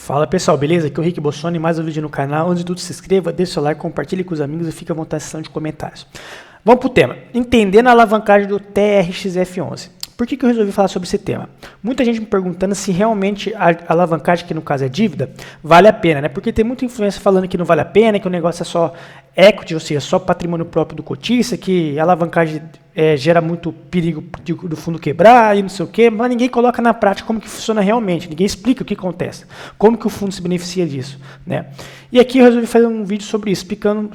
Fala pessoal, beleza? Aqui é o Rick Bossoni, mais um vídeo no canal. Antes de tudo, se inscreva, deixe o seu like, compartilhe com os amigos e fique à vontade na seção de comentários. Vamos pro tema. Entendendo a alavancagem do TRXF11. Por que eu resolvi falar sobre esse tema? Muita gente me perguntando se realmente a alavancagem, que no caso é dívida, vale a pena, né? Porque tem muita influência falando que não vale a pena, que o negócio é só equity, ou seja, só patrimônio próprio do cotista, que a alavancagem gera muito perigo do fundo quebrar e não sei o quê, mas ninguém coloca na prática como que funciona realmente, ninguém explica o que acontece, como que o fundo se beneficia disso, né? E aqui eu resolvi fazer um vídeo sobre isso, explicando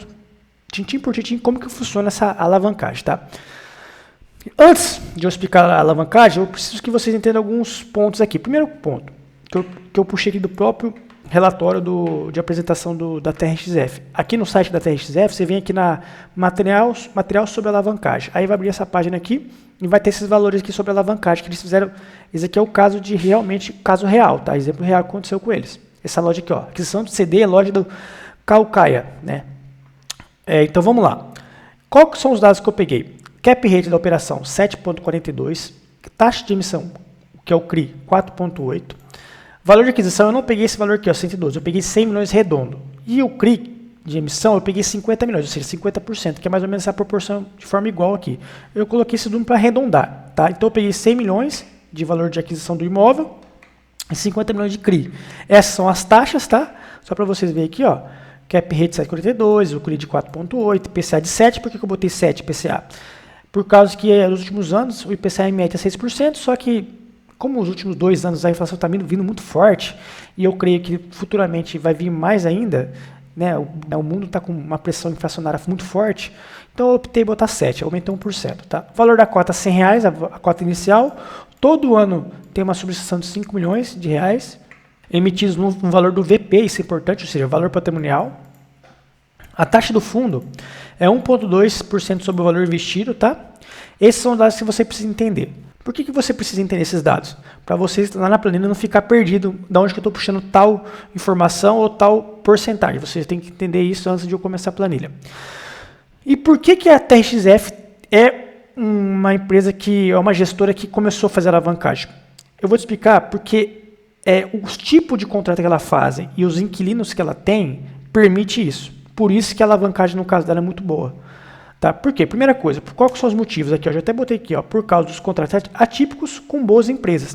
tintim por tintim como que funciona essa alavancagem, tá? Antes de eu explicar a alavancagem, eu preciso que vocês entendam alguns pontos aqui. Primeiro ponto, que eu puxei aqui do próprio relatório de apresentação da TRXF. Aqui no site da TRXF, você vem aqui na material sobre alavancagem. Aí vai abrir essa página aqui e vai ter esses valores aqui sobre alavancagem que eles fizeram. Esse aqui é o caso de realmente, caso real, tá? Exemplo real que aconteceu com eles. Essa loja aqui, ó, aquisição de CD é loja do Caucaia, né? Então vamos lá. Quais são os dados que eu peguei? Cap rate da operação 7,42, taxa de emissão, que é o CRI, 4,8. Valor de aquisição, eu não peguei esse valor aqui, ó, 112, eu peguei 100 milhões redondo. E o CRI de emissão, eu peguei 50 milhões, ou seja, 50%, que é mais ou menos essa proporção de forma igual aqui. Eu coloquei esse número para arredondar, tá? Então eu peguei 100 milhões de valor de aquisição do imóvel e 50 milhões de CRI. Essas são as taxas, tá? Só para vocês verem aqui, ó. Cap rate 7,42, o CRI de 4,8, IPCA de 7, por que eu botei 7 IPCA? Por causa que nos últimos anos o IPCA em média é 6%, só que como os últimos 2 anos a inflação está vindo muito forte, e eu creio que futuramente vai vir mais ainda, né, o mundo está com uma pressão inflacionária muito forte, então eu optei por botar 7, aumentou 1%. Tá? O valor da cota é R$100, a cota inicial, todo ano tem uma subscrição de 5 milhões de reais, emitidos no valor do VP, isso é importante, ou seja, valor patrimonial. A taxa do fundo é 1,2% sobre o valor investido, tá? Esses são os dados que você precisa entender. Por que você precisa entender esses dados? Para vocês lá na planilha não ficar perdido de onde que eu estou puxando tal informação ou tal porcentagem. Vocês têm que entender isso antes de eu começar a planilha. E por que a TRXF é uma empresa que é uma gestora que começou a fazer alavancagem? Eu vou te explicar porque os tipos de contrato que ela faz e os inquilinos que ela tem permite isso. Por isso que a alavancagem no caso dela é muito boa. Tá? Por quê? Primeira coisa, quais são os motivos aqui? Eu já até botei aqui, ó, por causa dos contratos atípicos com boas empresas.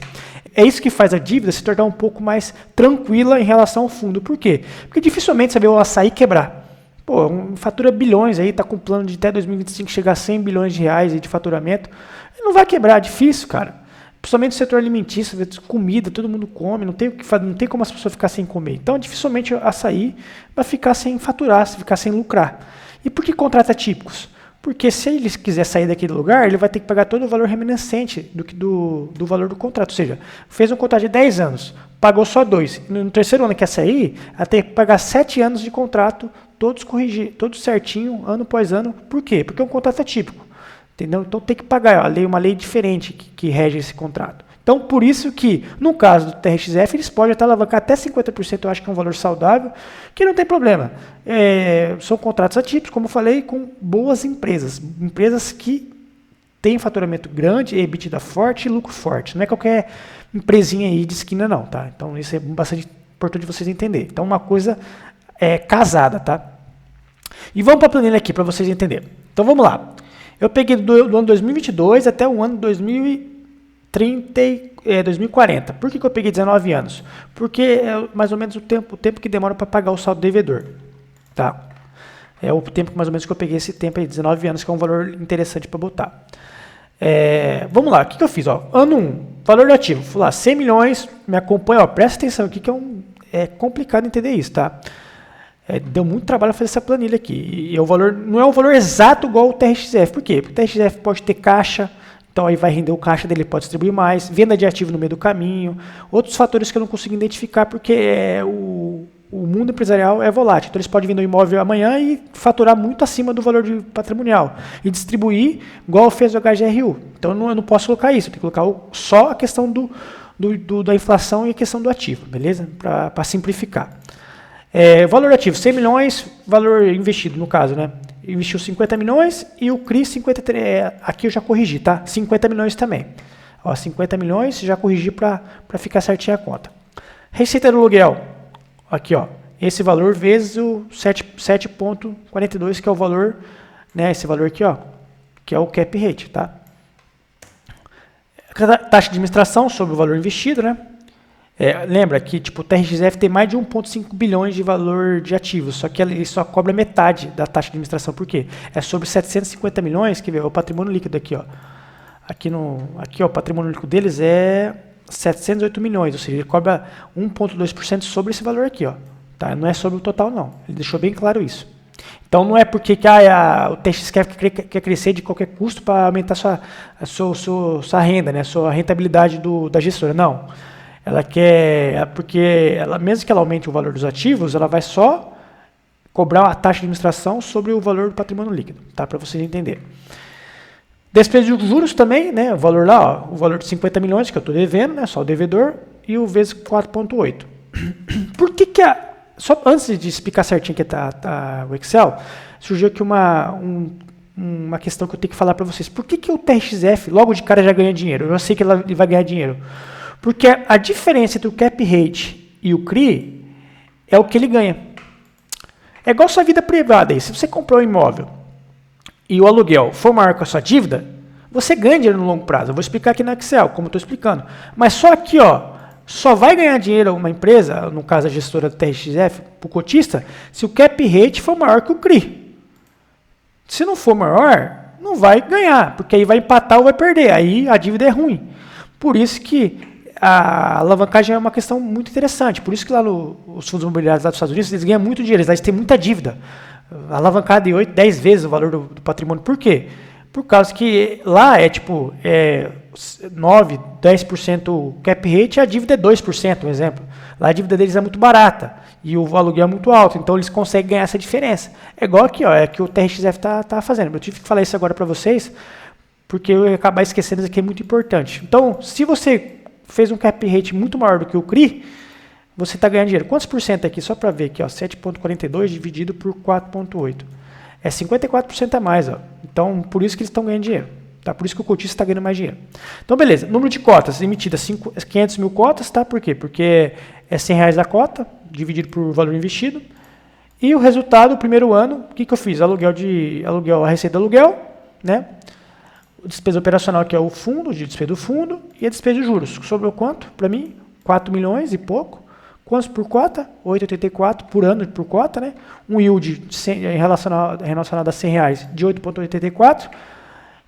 É isso que faz a dívida se tornar um pouco mais tranquila em relação ao fundo. Por quê? Porque dificilmente você vê o açaí quebrar. Pô, fatura bilhões aí, está com plano de até 2025 chegar a 100 bilhões de reais de faturamento. Ele não vai quebrar, é difícil, cara. Principalmente no setor alimentício, comida, todo mundo come, não tem como as pessoas ficar sem comer. Então, dificilmente a açaí vai ficar sem faturar, ficar sem lucrar. E por que contratos atípicos? Porque se ele quiser sair daquele lugar, ele vai ter que pagar todo o valor remanescente do valor do contrato. Ou seja, fez um contrato de 10 anos, pagou só 2. No terceiro ano quer sair, vai ter que pagar 7 anos de contrato, todos certinho, ano após ano. Por quê? Porque é um contrato atípico. Entendeu? Então tem que pagar uma lei diferente que rege esse contrato. Então por isso que, no caso do TRXF, eles podem até alavancar até 50%, eu acho que é um valor saudável, que não tem problema. São contratos atípicos, como eu falei, com boas empresas. Empresas que têm faturamento grande, EBITDA forte e lucro forte. Não é qualquer empresinha aí de esquina não, tá? Então isso é bastante importante de vocês entenderem. Então uma coisa casada, tá? E vamos para a planilha aqui para vocês entenderem. Então vamos lá. Eu peguei do ano 2022 até o ano 2040. Por que eu peguei 19 anos? Porque é mais ou menos o tempo que demora para pagar o saldo devedor. Tá? É o tempo mais ou menos que eu peguei esse tempo aí, 19 anos, que é um valor interessante para botar. Vamos lá, o que eu fiz? Ó, ano 1, valor do ativo. Fui lá, 100 milhões, me acompanha, ó, presta atenção aqui que é complicado entender isso, tá? Deu muito trabalho fazer essa planilha aqui. E o valor não é um valor exato igual o TRXF. Por quê? Porque o TRXF pode ter caixa, então aí vai render o caixa dele, pode distribuir mais, venda de ativo no meio do caminho, outros fatores que eu não consigo identificar porque o mundo empresarial é volátil. Então eles podem vender o imóvel amanhã e faturar muito acima do valor de patrimonial e distribuir igual fez o HGRU. Então eu não posso colocar isso, eu tenho que colocar só a questão da inflação e a questão do ativo, beleza? Para simplificar. Valor ativo, 100 milhões, valor investido, no caso, né? Investiu 50 milhões e o CRI 53, aqui eu já corrigi, tá? 50 milhões também. Ó, 50 milhões, já corrigi para ficar certinha a conta. Receita do aluguel, aqui, ó, esse valor vezes o 7,42, que é o valor, né, esse valor aqui, ó, que é o cap rate, tá? Taxa de administração sobre o valor investido, né? Lembra que tipo, o TRXF tem mais de 1,5 bilhões de valor de ativos, só que ele só cobra metade da taxa de administração. Por quê? É sobre 750 milhões, que é o patrimônio líquido aqui, ó. Aqui, ó, o patrimônio líquido deles é 708 milhões, ou seja, ele cobra 1,2% sobre esse valor aqui, ó. Tá? Não é sobre o total, não. Ele deixou bem claro isso. Então, não é porque o TRXF quer crescer de qualquer custo para aumentar sua renda, né? Sua rentabilidade da gestora. Não. Ela quer, porque mesmo que ela aumente o valor dos ativos, ela vai só cobrar a taxa de administração sobre o valor do patrimônio líquido, tá? Para vocês entenderem. Despesa de juros também, né? O valor lá, ó, o valor de 50 milhões que eu estou devendo, né? Só o devedor, e o vezes 4,8. Por que só antes de explicar certinho aqui o Excel, surgiu aqui uma questão que eu tenho que falar para vocês. Por que o TRXF logo de cara já ganha dinheiro? Eu sei que ele vai ganhar dinheiro. Porque a diferença entre o cap rate e o CRI é o que ele ganha. É igual a sua vida privada aí. Se você comprou um imóvel e o aluguel for maior que a sua dívida, você ganha dinheiro no longo prazo. Eu vou explicar aqui no Excel, como eu estou explicando. Mas só aqui, ó, só vai ganhar dinheiro uma empresa, no caso a gestora do TRXF, para o cotista, se o cap rate for maior que o CRI. Se não for maior, não vai ganhar, porque aí vai empatar ou vai perder. Aí a dívida é ruim. Por isso que a alavancagem é uma questão muito interessante. Por isso que lá os fundos imobiliários lá dos Estados Unidos, eles ganham muito dinheiro, eles têm muita dívida. Alavancada de 8, 10 vezes o valor do patrimônio. Por quê? Por causa que lá é tipo 9, 10% cap rate e a dívida é 2%, um exemplo. Lá a dívida deles é muito barata e o aluguel é muito alto, então eles conseguem ganhar essa diferença. É igual aqui, ó, é que o TRXF tá fazendo. Eu tive que falar isso agora para vocês, porque eu ia acabar esquecendo isso aqui, é muito importante. Então, se você fez um cap rate muito maior do que o CRI, você está ganhando dinheiro. Quantos por cento aqui? Só para ver aqui, ó, 7,42 dividido por 4,8. É 54% a mais. Ó. Então, por isso que eles estão ganhando dinheiro. Tá? Por isso que o cotista está ganhando mais dinheiro. Então, beleza. Número de cotas emitidas, 500 mil cotas. Tá? Por quê? Porque é R$100 a cota, dividido por valor investido. E o resultado, o primeiro ano, o que eu fiz? A receita do aluguel, né? Despesa operacional, que é o fundo, de despesa do fundo, e a despesa de juros. Sobrou quanto para mim? 4 milhões e pouco. Quantos por cota? 8,84 por ano por cota, né? Um yield relacionado a R$100 de 8,84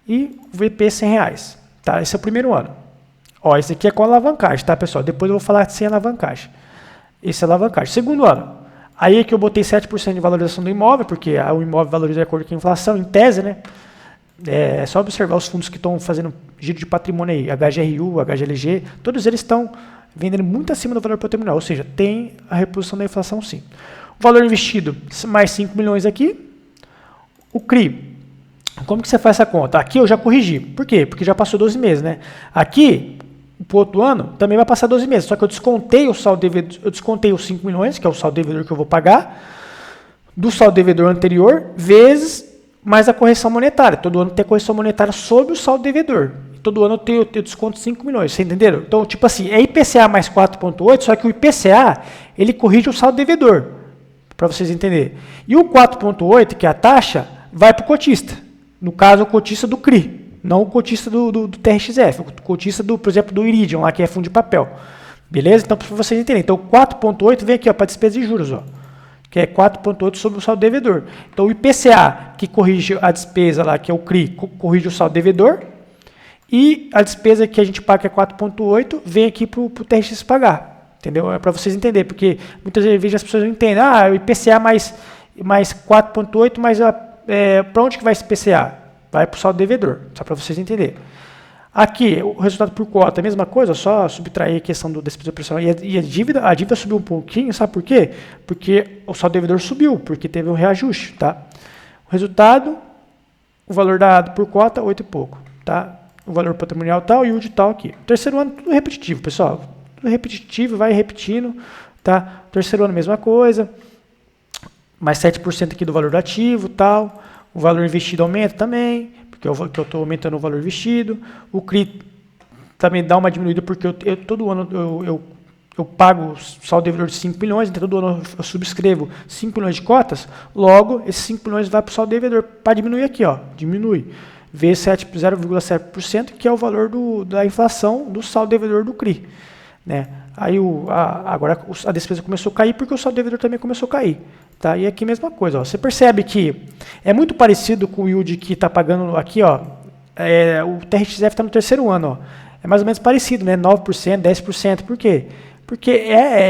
e VP R$100. Tá? Esse é o primeiro ano. Ó, esse aqui é com alavancagem, tá, pessoal? Depois eu vou falar sem alavancagem. Esse é alavancagem. Segundo ano. Aí é que eu botei 7% de valorização do imóvel, porque o imóvel valoriza de acordo com a inflação, em tese, né? É só observar os fundos que estão fazendo giro de patrimônio aí, HGRU, HGLG, todos eles estão vendendo muito acima do valor patrimonial, ou seja, tem a reposição da inflação sim. O valor investido, mais 5 milhões aqui. O CRI, como que você faz essa conta? Aqui eu já corrigi, por quê? Porque já passou 12 meses, né? Aqui, para o outro ano, também vai passar 12 meses, só que eu descontei o saldo devedor, eu descontei os 5 milhões, que é o saldo devedor que eu vou pagar, do saldo devedor anterior, vezes mais a correção monetária. Todo ano tem a correção monetária sobre o saldo devedor. Todo ano eu tenho desconto de 5 milhões, você entenderam? Então, tipo assim, é IPCA mais 4,8, só que o IPCA, ele corrige o saldo devedor, para vocês entenderem. E o 4,8, que é a taxa, vai para o cotista. No caso, o cotista do CRI, não o cotista do TRXF, o cotista, por exemplo, do Iridium, lá que é fundo de papel. Beleza? Então, para vocês entenderem. Então, 4,8 vem aqui para despesa de juros, ó, que é 4,8 sobre o saldo devedor. Então, o IPCA, que corrige a despesa lá, que é o CRI, corrige o saldo devedor, e a despesa que a gente paga, que é 4,8, vem aqui para o TRX pagar. Entendeu? É para vocês entenderem, porque muitas vezes as pessoas não entendem. Ah, o IPCA mais 4,8, mas para onde que vai esse IPCA? Vai para o saldo devedor, só para vocês entenderem. Aqui, o resultado por cota, a mesma coisa, só subtrair a questão da despesa operacional. E a dívida subiu um pouquinho, sabe por quê? Porque o saldo devedor subiu, porque teve um reajuste, tá? O resultado, o valor dado por cota, 8 e pouco, tá? O valor patrimonial tal e o de tal aqui. Terceiro ano, tudo repetitivo, pessoal. Tudo repetitivo, vai repetindo, tá? Terceiro ano, mesma coisa. Mais 7% aqui do valor do ativo, tal. O valor investido aumenta também, porque eu estou aumentando o valor investido. O CRI também dá uma diminuída, porque todo ano eu pago o saldo devedor de 5 milhões, então todo ano eu subscrevo 5 milhões de cotas, logo esses 5 milhões vai para o saldo devedor, para diminuir aqui, ó, diminui, vezes 0,7%, que é o valor da inflação do saldo devedor do CRI. Né? Aí agora a despesa começou a cair porque o saldo devedor também começou a cair. Tá? E aqui a mesma coisa, ó, você percebe que é muito parecido com o yield que está pagando aqui, ó, o TRXF está no terceiro ano, ó, é mais ou menos parecido, né? 9%, 10%, por quê? Porque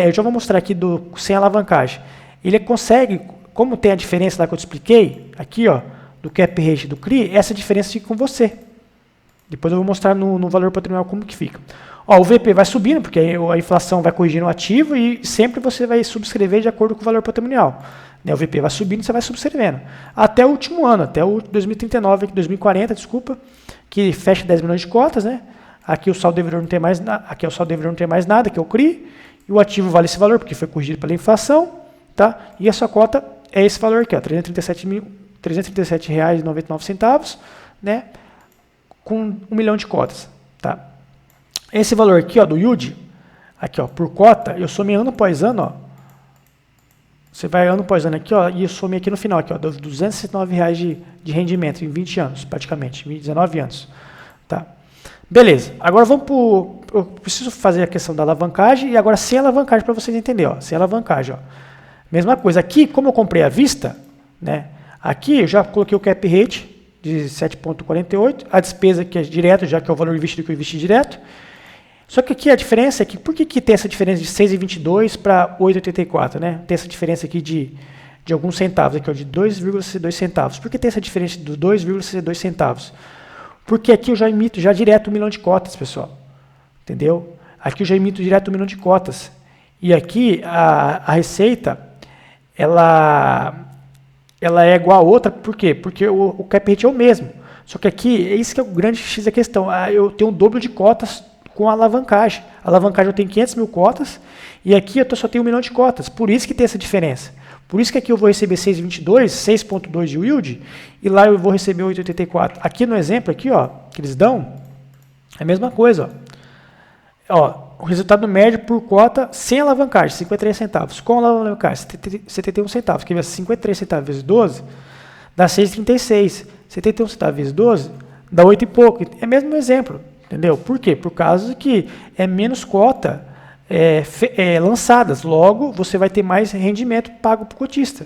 eu já vou mostrar aqui sem alavancagem. Ele consegue, como tem a diferença lá que eu te expliquei, aqui, ó, do cap rate do CRI, essa diferença fica com você. Depois eu vou mostrar no valor patrimonial como que fica. Ó, o VP vai subindo, porque a inflação vai corrigindo o ativo e sempre você vai subscrever de acordo com o valor patrimonial. Né? O VP vai subindo e você vai subscrevendo. Até o último ano, até o 2039, 2040, desculpa, que fecha 10 milhões de cotas, né? Aqui o saldo devedor não tem mais nada, aqui é o saldo devedor não tem mais nada, que é o CRI, e o ativo vale esse valor, porque foi corrigido pela inflação, tá? E a sua cota é esse valor aqui, ó, R$ 337,99, né? Com 1 milhão de cotas, tá? Esse valor aqui, ó, do yield, aqui, ó, por cota, eu somei ano após ano, ó. Você vai ano após ano aqui, ó, e eu somei aqui no final, aqui, ó, R$ 209 de rendimento em 20 anos, praticamente, em 19 anos, tá? Beleza, agora vamos para eu preciso fazer a questão da alavancagem e agora sem alavancagem para vocês entenderem, ó, sem alavancagem, ó. Mesma coisa, aqui como eu comprei à vista, né, aqui eu já coloquei o cap rate de 7,48, a despesa que é direto, já que é o valor investido que eu investi direto, só que aqui a diferença é que, por que tem essa diferença de 6,22 para 8,84, né, tem essa diferença aqui de alguns centavos, aqui, ó, de 2,62 centavos, por que tem essa diferença dos 2,62 centavos? Porque aqui eu já emito já direto 1 milhão de cotas, pessoal. Entendeu? Aqui eu já emito direto 1 milhão de cotas. E aqui a receita, ela é igual a outra, por quê? Porque o cap rate é o mesmo. Só que aqui, isso que é o grande X da questão. Eu tenho o dobro de cotas com a alavancagem. A alavancagem eu tenho 500 mil cotas, e aqui eu só tenho 1 milhão de cotas. Por isso que tem essa diferença. Por isso que aqui eu vou receber 6,22, 6,2 de yield, e lá eu vou receber 8,84. Aqui no exemplo, aqui, ó, que eles dão, é a mesma coisa. Ó, o resultado médio por cota sem alavancagem, 53 centavos. Com alavancagem, 71 centavos. Quer ver, 53 centavos vezes 12, dá 6,36. 71 centavos vezes 12, dá 8 e pouco. É o mesmo exemplo, entendeu? Por quê? Por causa que é menos cota lançadas, logo você vai ter mais rendimento pago para o cotista,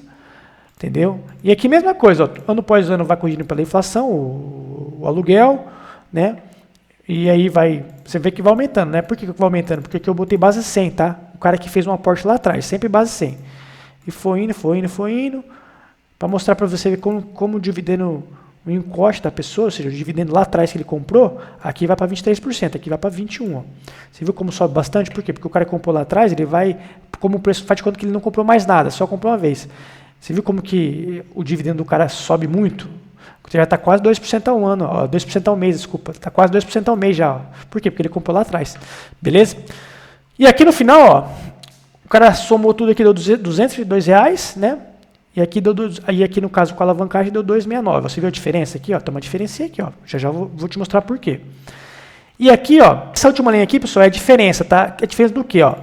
entendeu? E aqui mesma coisa, ó, ano após ano vai corrigindo pela inflação, o aluguel, né? E aí você vê que vai aumentando, né? Por que vai aumentando? Porque aqui eu botei base 100, tá? O cara que fez um aporte lá atrás, sempre base 100. E foi indo, para mostrar para você ver como o dividendo, o encoste da pessoa, ou seja, o dividendo lá atrás que ele comprou, aqui vai para 23%, aqui vai para 21%. Ó. Você viu como sobe bastante? Por quê? Porque o cara que comprou lá atrás, ele vai, como o preço faz de conta que ele não comprou mais nada, só comprou uma vez. Você viu como que o dividendo do cara sobe muito? Já está quase 2% ao ano, ó, 2% ao mês, desculpa. Está quase 2% ao mês já. Ó. Por quê? Porque ele comprou lá atrás. Beleza? E aqui no final, ó, o cara somou tudo aqui, deu R$202, né? E aqui no caso com a alavancagem deu 2,69. Você viu a diferença aqui? Ó, tem uma diferença aqui. Ó. Já vou te mostrar por quê. E aqui, ó, essa última linha aqui, pessoal, é a diferença, tá? É a diferença do quê? Ó?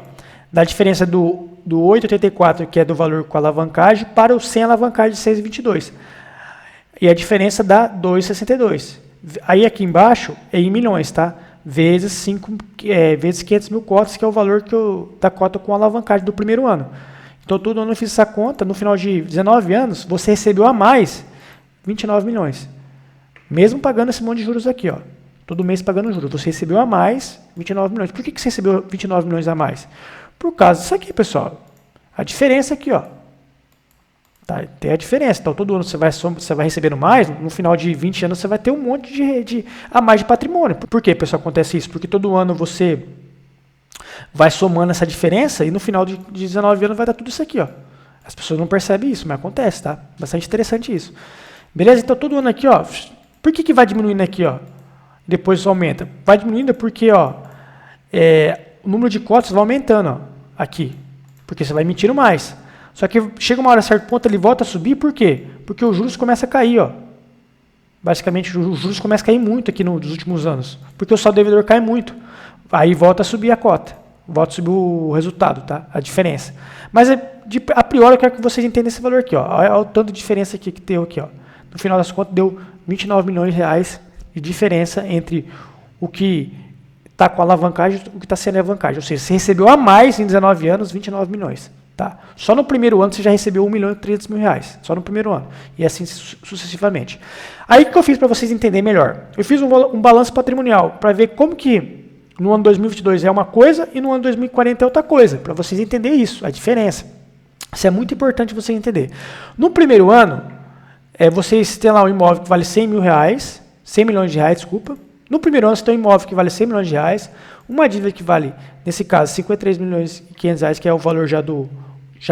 Da diferença do 8,84, que é do valor com alavancagem, para o sem alavancagem de 6,22. E a diferença dá 2,62. Aí aqui embaixo é em milhões, tá? Vezes 500 mil cotas, que é o valor da cota com alavancagem do primeiro ano. Então, todo ano eu fiz essa conta, no final de 19 anos, você recebeu a mais 29 milhões. Mesmo pagando esse monte de juros aqui, ó. Todo mês pagando juros. Você recebeu a mais 29 milhões. Por que você recebeu 29 milhões a mais? Por causa disso aqui, pessoal. A diferença aqui, ó. Tá, tem a diferença. Então, todo ano você vai recebendo mais, no final de 20 anos você vai ter um monte a mais de patrimônio. Por que, pessoal, acontece isso? Porque todo ano você vai somando essa diferença e no final de 19 anos vai dar tudo isso aqui, ó. As pessoas não percebem isso, mas acontece, tá? Bastante interessante isso. Beleza? Então, todo ano aqui, ó. Por que vai diminuindo aqui, ó? Depois aumenta. Vai diminuindo porque, ó, o número de cotas vai aumentando, ó, aqui. Porque você vai emitindo mais. Só que chega uma hora, a certo ponto, ele volta a subir, por quê? Porque os juros começam a cair, ó. Basicamente, os juros começam a cair muito aqui nos últimos anos. Porque o saldo devedor cai muito. Aí volta a subir a cota. volta a subir o resultado, tá? A diferença. Mas a priori eu quero que vocês entendam esse valor aqui, ó. Olha o tanto de diferença aqui que deu aqui, ó. No final das contas deu 29 milhões de reais de diferença entre o que está com alavancagem e o que está sem alavancagem. Ou seja, você recebeu a mais em 19 anos, 29 milhões. Tá? Só no primeiro ano você já recebeu 1.300.000 reais. Só no primeiro ano. E assim sucessivamente. Aí o que eu fiz para vocês entenderem melhor? Eu fiz um balanço patrimonial para ver como que no ano 2022 é uma coisa e no ano 2040 é outra coisa. Para vocês entenderem isso, a diferença. Isso é muito importante vocês entenderem. No primeiro ano, vocês têm lá um imóvel que vale 100 milhões de reais, desculpa. No primeiro ano você tem um imóvel que vale 100 milhões de reais, uma dívida que vale, nesse caso, 53 milhões e 500 reais, que é o valor já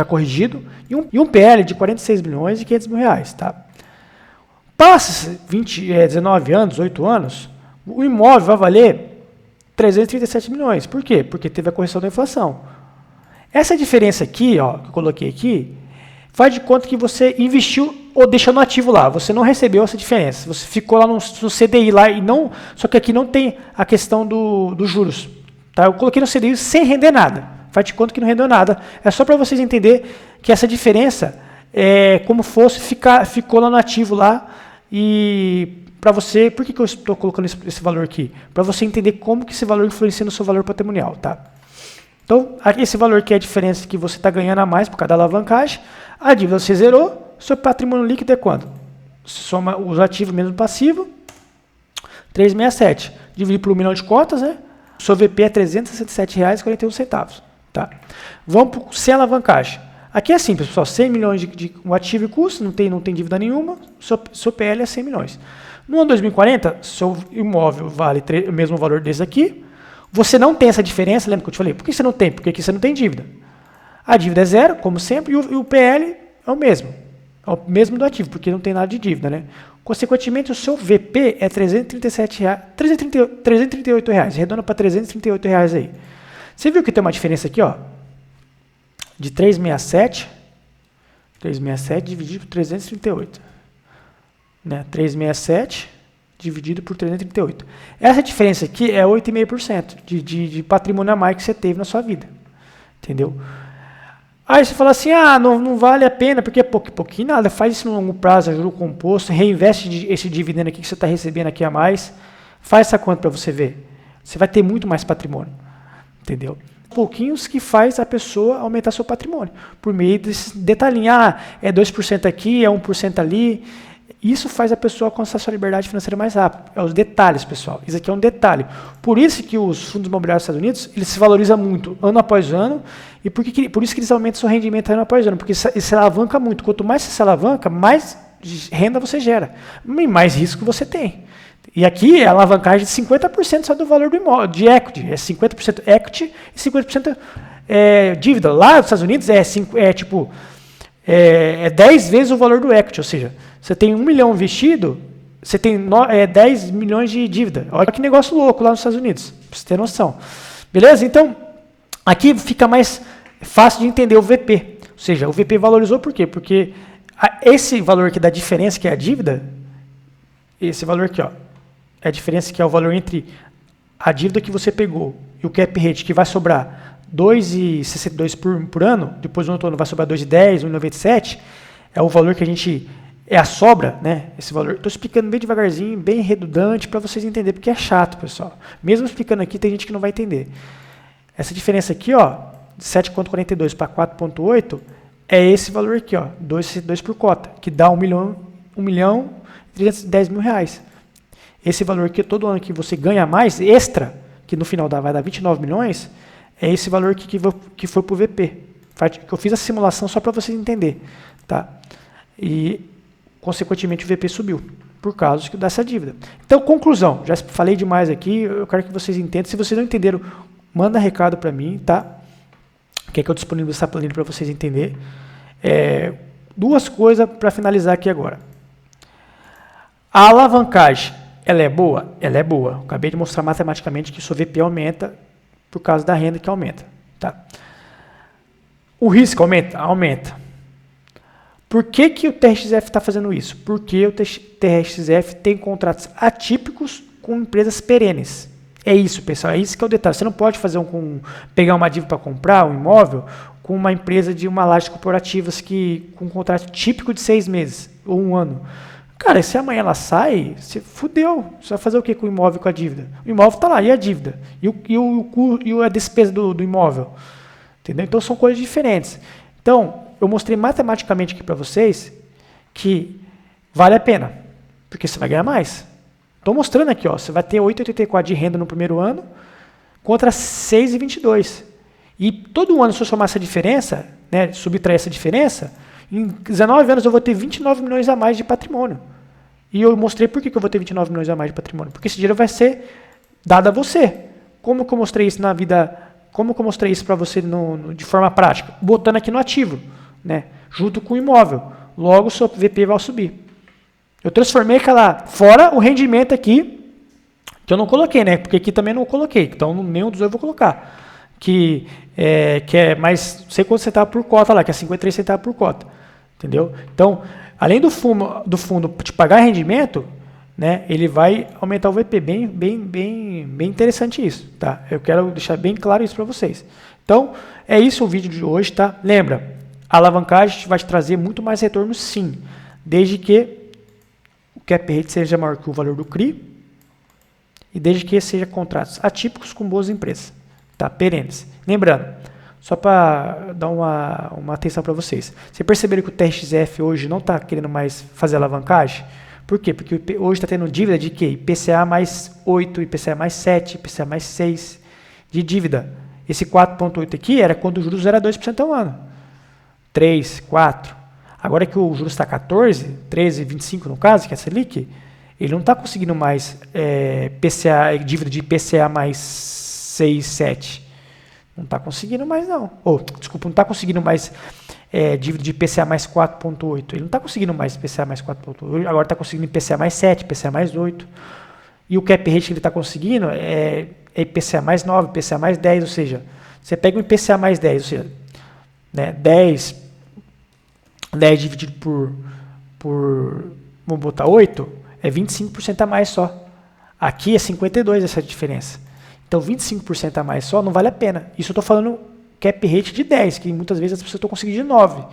corrigido, e um PL de 46 milhões e 500 mil reais. Tá? Passa 19 anos, 8 anos, o imóvel vai valer 337 milhões. Por quê? Porque teve a correção da inflação. Essa diferença aqui, ó, que eu coloquei aqui, faz de conta que você investiu ou deixou no ativo lá. Você não recebeu essa diferença. Você ficou lá no CDI lá e não. Só que aqui não tem a questão dos juros. Tá? Eu coloquei no CDI sem render nada. Faz de conta que não rendeu nada. É só para vocês entenderem que essa diferença é como fosse ficou lá no ativo lá. E para você. Por que eu estou colocando esse valor aqui? Para você entender como que esse valor influencia no seu valor patrimonial. Tá? Então, esse valor que é a diferença que você está ganhando a mais por causa da alavancagem. A dívida você zerou. Seu patrimônio líquido é quanto? Soma os ativos menos o passivo. 367. Dividir por 1 milhão de cotas, né? O seu VP é R$ 367,41. Tá? Vamos para sem alavancagem. Aqui é simples, pessoal. 100 milhões de um ativo e custo, não tem dívida nenhuma. Seu PL é 100 milhões. No ano 2040, seu imóvel vale o mesmo valor desse aqui. Você não tem essa diferença, lembra que eu te falei? Por que você não tem? Porque aqui você não tem dívida. A dívida é zero, como sempre, e o PL é o mesmo. É o mesmo do ativo, porque não tem nada de dívida, né? Consequentemente, o seu VP é R$ 338 reais. Arredonda para R$ 338 reais aí. Você viu que tem uma diferença aqui, ó? De 367 dividido por 338. Né? 367 dividido por 338. Essa diferença aqui é 8,5% de patrimônio a mais que você teve na sua vida. Entendeu? Aí você fala assim, não vale a pena, porque é pouquinho nada, faz isso no longo prazo, juro composto, reinveste esse dividendo aqui que você está recebendo aqui a mais, faz essa conta para você ver. Você vai ter muito mais patrimônio, entendeu? Pouquinhos que faz a pessoa aumentar seu patrimônio, por meio desse detalhinho, é 2% aqui, é 1% ali. Isso faz a pessoa alcançar sua liberdade financeira mais rápido. É os detalhes, pessoal. Isso aqui é um detalhe. Por isso que os fundos imobiliários dos Estados Unidos, eles se valorizam muito, ano após ano, e por isso que eles aumentam seu rendimento ano após ano, porque isso alavanca muito. Quanto mais você se alavanca, mais renda você gera, e mais risco você tem. E aqui é a alavancagem de 50% só do valor do imóvel, de equity. É 50% equity e 50% dívida. Lá nos Estados Unidos é 10 vezes o valor do equity, ou seja, você tem 1 milhão investido, você tem 10 milhões de dívida. Olha que negócio louco lá nos Estados Unidos, para você ter noção. Beleza? Então, aqui fica mais fácil de entender o VP. Ou seja, o VP valorizou por quê? Porque esse valor aqui da diferença, que é a dívida, esse valor aqui, ó, é a diferença que é o valor entre a dívida que você pegou e o cap rate, que vai sobrar 2,62 por ano, depois no outro ano vai sobrar 2,10, 1,97, é o valor que a gente... É a sobra, né? Esse valor. Estou explicando bem devagarzinho, bem redundante, para vocês entenderem, porque é chato, pessoal. Mesmo explicando aqui, tem gente que não vai entender. Essa diferença aqui, ó, de 7,42 para 4,8, é esse valor aqui, ó, 2 por cota, que dá 1 milhão e 310 mil reais. Esse valor aqui, todo ano que você ganha mais, extra, que no final vai dar 29 milhões, é esse valor que foi para o VP. Eu fiz a simulação só para vocês entenderem. Tá? E, consequentemente, o VP subiu, por causa dessa dívida. Então, conclusão. Já falei demais aqui, eu quero que vocês entendam. Se vocês não entenderam, manda recado para mim, tá? Que eu disponibilizo essa planilha para vocês entenderem. Duas coisas para finalizar aqui agora. A alavancagem, ela é boa? Ela é boa. Eu acabei de mostrar matematicamente que o seu VP aumenta por causa da renda que aumenta. Tá? O risco aumenta? Aumenta. Por que o TRXF está fazendo isso? Porque o TRXF tem contratos atípicos com empresas perenes. É isso, pessoal, é isso que é o detalhe. Você não pode fazer pegar uma dívida para comprar um imóvel com uma empresa de uma lajes corporativas com um contrato típico de 6 meses ou 1 ano. Cara, se amanhã ela sai, você fudeu. Você vai fazer o que com o imóvel e com a dívida? O imóvel está lá, e a dívida? E a despesa do imóvel? Entendeu? Então são coisas diferentes. Então, eu mostrei matematicamente aqui para vocês que vale a pena, porque você vai ganhar mais. Estou mostrando aqui, ó, você vai ter 8,84 de renda no primeiro ano contra 6,22. E todo ano, se eu somar essa diferença, né, subtrair essa diferença, em 19 anos eu vou ter 29 milhões a mais de patrimônio. E eu mostrei por que eu vou ter 29 milhões a mais de patrimônio. Porque esse dinheiro vai ser dado a você. Como que eu mostrei isso na vida? Como que eu mostrei isso para você de forma prática? Botando aqui no ativo, né, junto com o imóvel. Logo o seu VP vai subir. Eu transformei fora o rendimento aqui, que eu não coloquei, né? Porque aqui também não coloquei. Então, nenhum dos dois eu vou colocar. Que é mais, não sei quanto centavo por cota lá, que é 53 centavos por cota. Entendeu? Então, além do fundo te pagar rendimento, né, ele vai aumentar o VP. Bem interessante isso, tá? Eu quero deixar bem claro isso para vocês. Então, é isso o vídeo de hoje, tá? Lembra, a alavancagem vai te trazer muito mais retorno, sim, desde que o cap rate seja maior que o valor do CRI e desde que seja contratos atípicos com boas empresas, tá? Perenes. Lembrando, só para dar uma atenção para vocês. Vocês perceberam que o TRXF hoje não está querendo mais fazer alavancagem? Por quê? Porque hoje está tendo dívida de quê? IPCA mais 8, IPCA mais 7, IPCA mais 6 de dívida. Esse 4,8 aqui era quando o juros era 2% ao ano. 3, 4. Agora que o juros está 14, 13, 25 no caso, que é a Selic, ele não está conseguindo mais dívida de IPCA mais 6, 7. Não está conseguindo mais, não. Desculpa, não está conseguindo mais dívida de IPCA mais 4,8. Ele não está conseguindo mais IPCA mais 4,8. Agora está conseguindo IPCA mais 7, IPCA mais 8. E o cap rate que ele está conseguindo é IPCA mais 9, IPCA mais 10. Ou seja, você pega um IPCA mais 10, ou seja, né, 10 dividido por vamos botar 8, é 25% a mais só. Aqui é 52% essa diferença. Então, 25% a mais só não vale a pena. Isso eu estou falando cap rate de 10, que muitas vezes as pessoas estão conseguindo de 9.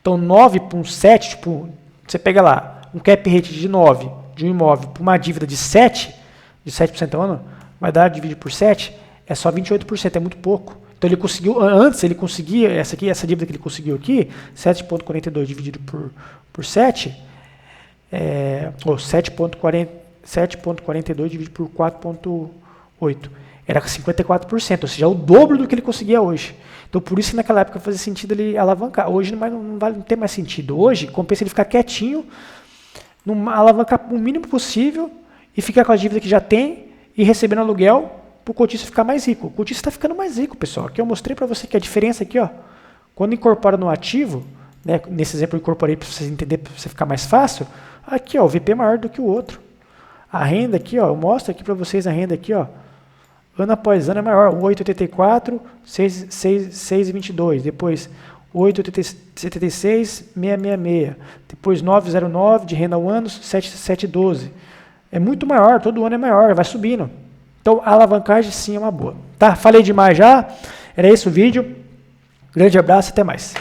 Então, 9 para um 7, tipo, você pega lá, um cap rate de 9 de um imóvel para uma dívida de 7% ao ano, vai dar, dividido por 7, é só 28%, é muito pouco. Então, ele conseguiu, antes ele conseguia, essa dívida que ele conseguiu aqui, 7,42 dividido por 7, 7,42 dividido por 4,8. Era 54%, ou seja, é o dobro do que ele conseguia hoje. Então, por isso que naquela época fazia sentido ele alavancar. Hoje não tem mais sentido. Hoje, compensa ele ficar quietinho, alavancar o mínimo possível e ficar com a dívida que já tem e recebendo aluguel para o cotista ficar mais rico. O cotista está ficando mais rico, pessoal. Aqui eu mostrei para você que a diferença aqui, ó, quando incorpora no ativo, né, nesse exemplo eu incorporei para vocês entenderem, para você ficar mais fácil, aqui, ó, o VP é maior do que o outro. A renda aqui, ó, eu mostro aqui para vocês a renda aqui, ó, ano após ano é maior, 8,84, 6,22, depois 8,76, 666, depois 9,09 de renda ao ano, 7,12. É muito maior, todo ano é maior, vai subindo. Então, a alavancagem sim é uma boa. Tá? Falei demais já, era esse o vídeo. Grande abraço, até mais.